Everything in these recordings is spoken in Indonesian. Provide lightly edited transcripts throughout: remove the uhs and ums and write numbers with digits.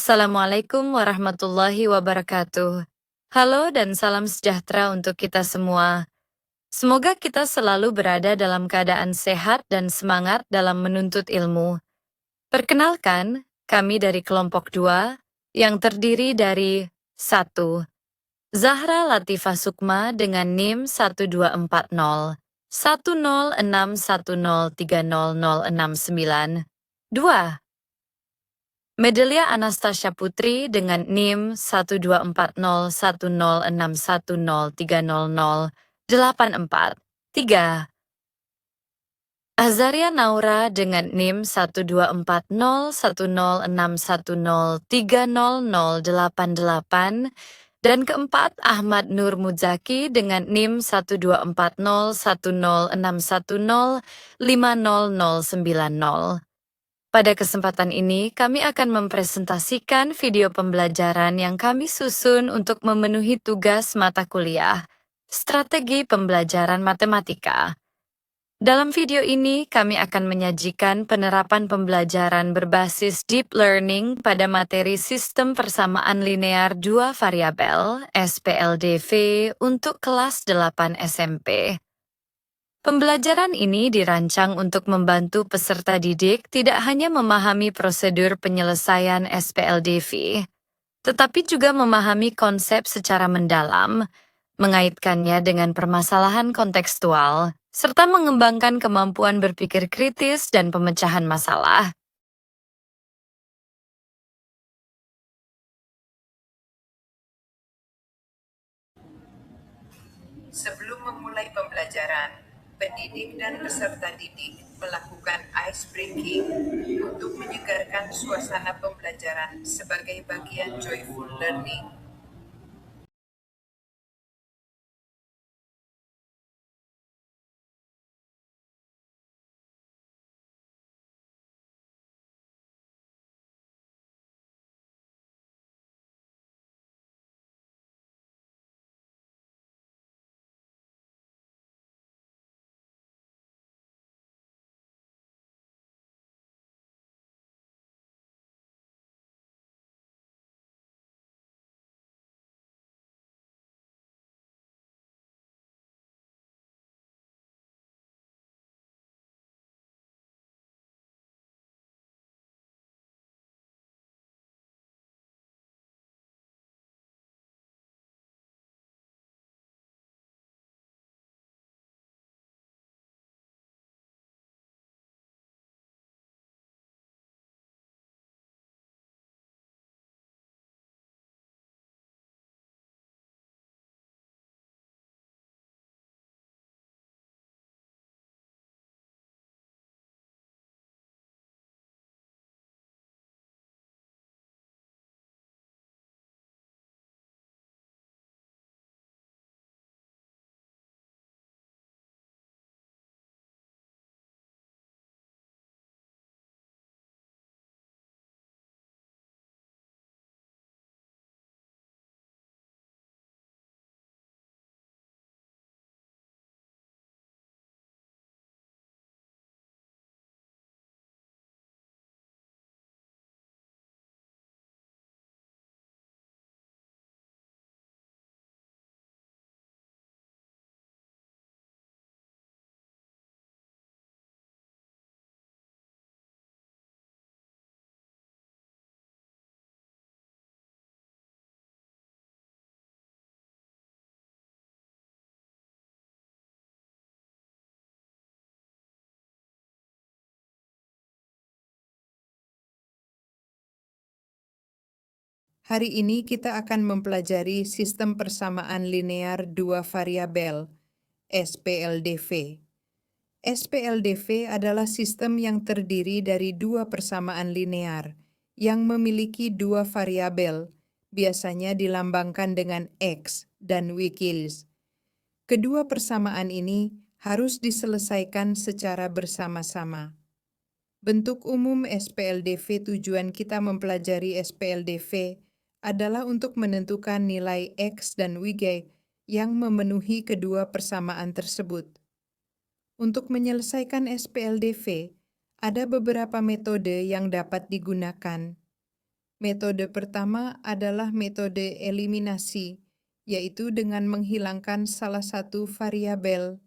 Assalamualaikum warahmatullahi wabarakatuh. Halo dan salam sejahtera untuk kita semua. Semoga kita selalu berada dalam keadaan sehat dan semangat dalam menuntut ilmu. Perkenalkan, kami dari kelompok 2 yang terdiri dari 1. Zahra Latifah Sukma dengan NIM 1240 106103069. 2. Medelia Anastasia Putri dengan NIM 1240161030084. 3. Azaria Naura dengan NIM 1240106103088. Dan keempat, Ahmad Nur Muzaki dengan NIM 1240106105090. Pada kesempatan ini, kami akan mempresentasikan video pembelajaran yang kami susun untuk memenuhi tugas mata kuliah, Strategi Pembelajaran Matematika. Dalam video ini, kami akan menyajikan penerapan pembelajaran berbasis deep learning pada materi Sistem Persamaan Linear Dua Variabel, SPLDV, untuk kelas 8 SMP. Pembelajaran ini dirancang untuk membantu peserta didik tidak hanya memahami prosedur penyelesaian SPLDV, tetapi juga memahami konsep secara mendalam, mengaitkannya dengan permasalahan kontekstual, serta mengembangkan kemampuan berpikir kritis dan pemecahan masalah. Sebelum memulai pembelajaran, pendidik dan peserta didik melakukan ice breaking untuk menyegarkan suasana pembelajaran sebagai bagian joyful learning. Hari ini kita akan mempelajari sistem persamaan linear dua variabel, SPLDV. SPLDV adalah sistem yang terdiri dari dua persamaan linear yang memiliki dua variabel, biasanya dilambangkan dengan X dan Y kills. Kedua persamaan ini harus diselesaikan secara bersama-sama. Bentuk umum SPLDV. Tujuan kita mempelajari SPLDV adalah untuk menentukan nilai X dan Y yang memenuhi kedua persamaan tersebut. Untuk menyelesaikan SPLDV, ada beberapa metode yang dapat digunakan. Metode pertama adalah metode eliminasi, yaitu dengan menghilangkan salah satu variabel.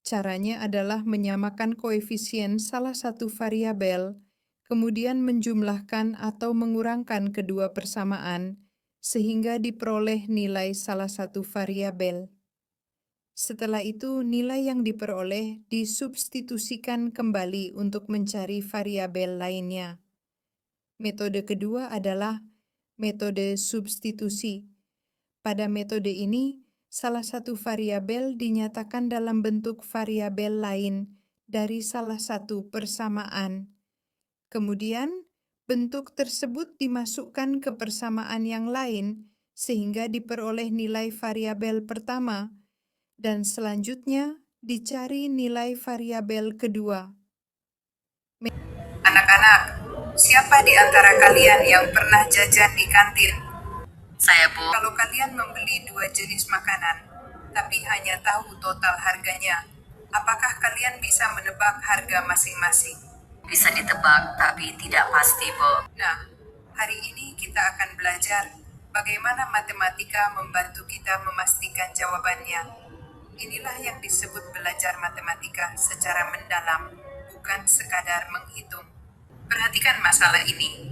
Caranya adalah menyamakan koefisien salah satu variabel, kemudian menjumlahkan atau mengurangkan kedua persamaan, sehingga diperoleh nilai salah satu variabel. Setelah itu, nilai yang diperoleh disubstitusikan kembali untuk mencari variabel lainnya. Metode kedua adalah metode substitusi. Pada metode ini, salah satu variabel dinyatakan dalam bentuk variabel lain dari salah satu persamaan. Kemudian, bentuk tersebut dimasukkan ke persamaan yang lain sehingga diperoleh nilai variabel pertama, dan selanjutnya dicari nilai variabel kedua. Anak-anak, siapa di antara kalian yang pernah jajan di kantin? Saya, Bu. Kalau kalian membeli 2 jenis makanan, tapi hanya tahu total harganya, apakah kalian bisa menebak harga masing-masing? Bisa ditebak, tapi tidak pasti, Bu. Nah, hari ini kita akan belajar bagaimana matematika membantu kita memastikan jawabannya. Inilah yang disebut belajar matematika secara mendalam, bukan sekadar menghitung. Perhatikan masalah ini.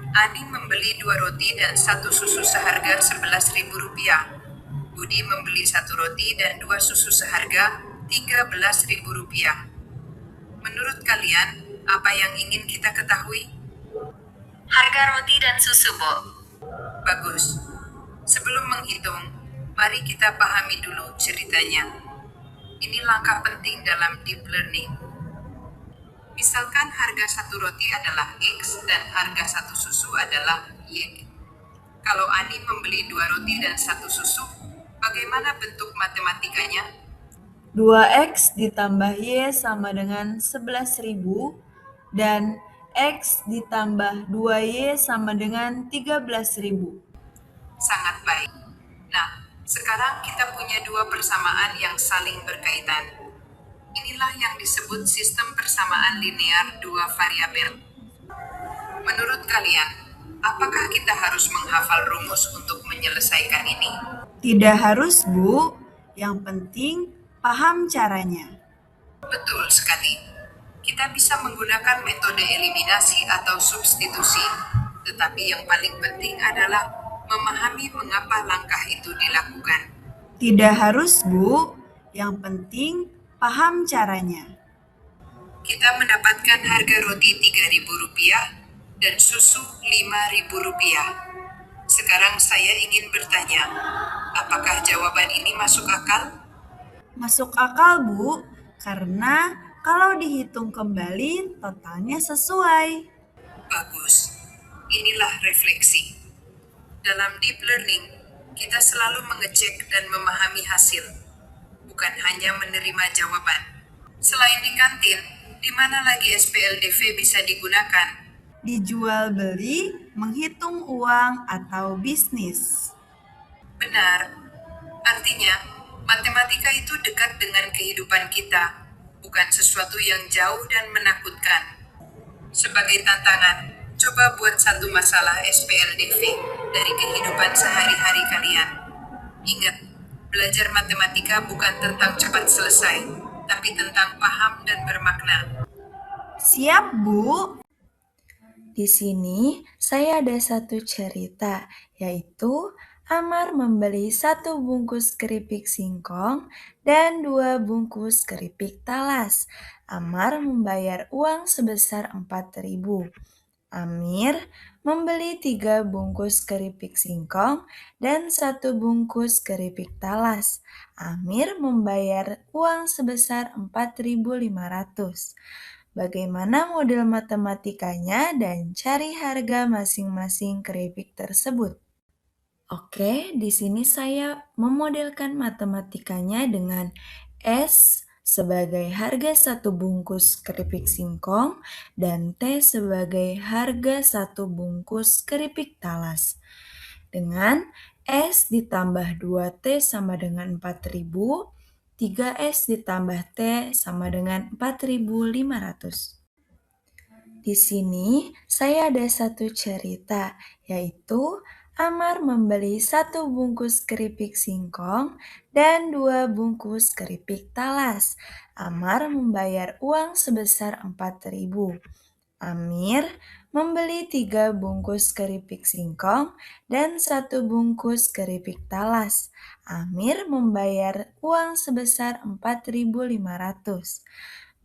Ani membeli 2 roti dan 1 susu seharga Rp11.000. Budi membeli 1 roti dan 2 susu seharga Rp13.000. Menurut kalian, apa yang ingin kita ketahui? Harga roti dan susu, Bu. Bagus. Sebelum menghitung, mari kita pahami dulu ceritanya. Ini langkah penting dalam deep learning. Misalkan harga 1 roti adalah X dan harga 1 susu adalah Y. Kalau Ani membeli 2 roti dan 1 susu, bagaimana bentuk matematikanya? 2x ditambah y sama dengan 11.000 dan x ditambah 2y sama dengan 13.000. Sangat baik. Nah, sekarang kita punya 2 persamaan yang saling berkaitan. Inilah yang disebut sistem persamaan linear 2 variabel. Menurut kalian, apakah kita harus menghafal rumus untuk menyelesaikan ini? Tidak harus, Bu. Yang penting paham caranya. Betul sekali. Kita bisa menggunakan metode eliminasi atau substitusi, tetapi yang paling penting adalah memahami mengapa langkah itu dilakukan. Tidak harus, Bu. Yang penting paham caranya. Kita mendapatkan harga roti Rp3.000 dan susu Rp5.000. Sekarang saya ingin bertanya, apakah jawaban ini masuk akal? Masuk akal, Bu, karena kalau dihitung kembali totalnya sesuai. Bagus. Inilah refleksi. Dalam deep learning, kita selalu mengecek dan memahami hasil, bukan hanya menerima jawaban. Selain di kantin, di mana lagi SPLDV bisa digunakan? Dijual beli, menghitung uang, atau bisnis. Benar. Artinya, matematika itu dekat dengan kehidupan kita, bukan sesuatu yang jauh dan menakutkan. Sebagai tantangan, coba buat satu masalah SPLDV dari kehidupan sehari-hari kalian. Ingat, belajar matematika bukan tentang cepat selesai, tapi tentang paham dan bermakna. Siap, Bu. Di sini saya ada satu cerita, yaitu Amar membeli 1 bungkus keripik singkong dan 2 bungkus keripik talas. Amar membayar uang sebesar 4.000. Amir membeli 3 bungkus keripik singkong dan 1 bungkus keripik talas. Amir membayar uang sebesar 4.500. Bagaimana model matematikanya dan cari harga masing-masing keripik tersebut. Oke, di sini saya memodelkan matematikanya dengan S sebagai harga 1 bungkus keripik singkong dan T sebagai harga 1 bungkus keripik talas. Dengan S ditambah 2T sama dengan 4.000, 3S ditambah T sama dengan 4.500. Di sini saya ada satu cerita, yaitu Amar membeli 1 bungkus keripik singkong dan 2 bungkus keripik talas. Amar membayar uang sebesar 4.000. Amir membeli 3 bungkus keripik singkong dan 1 bungkus keripik talas. Amir membayar uang sebesar 4.500.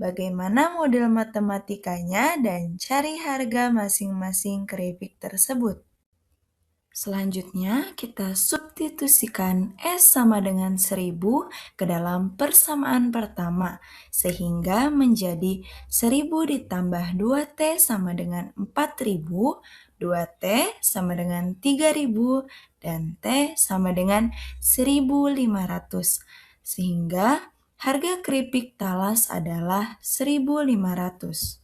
Bagaimana model matematikanya dan cari harga masing-masing keripik tersebut. Selanjutnya, kita substitusikan S sama dengan 1.000 ke dalam persamaan pertama, sehingga menjadi 1.000 ditambah 2T sama dengan 4.000, 2T sama dengan 3.000, dan T sama dengan 1.500. Sehingga harga keripik talas adalah 1.500.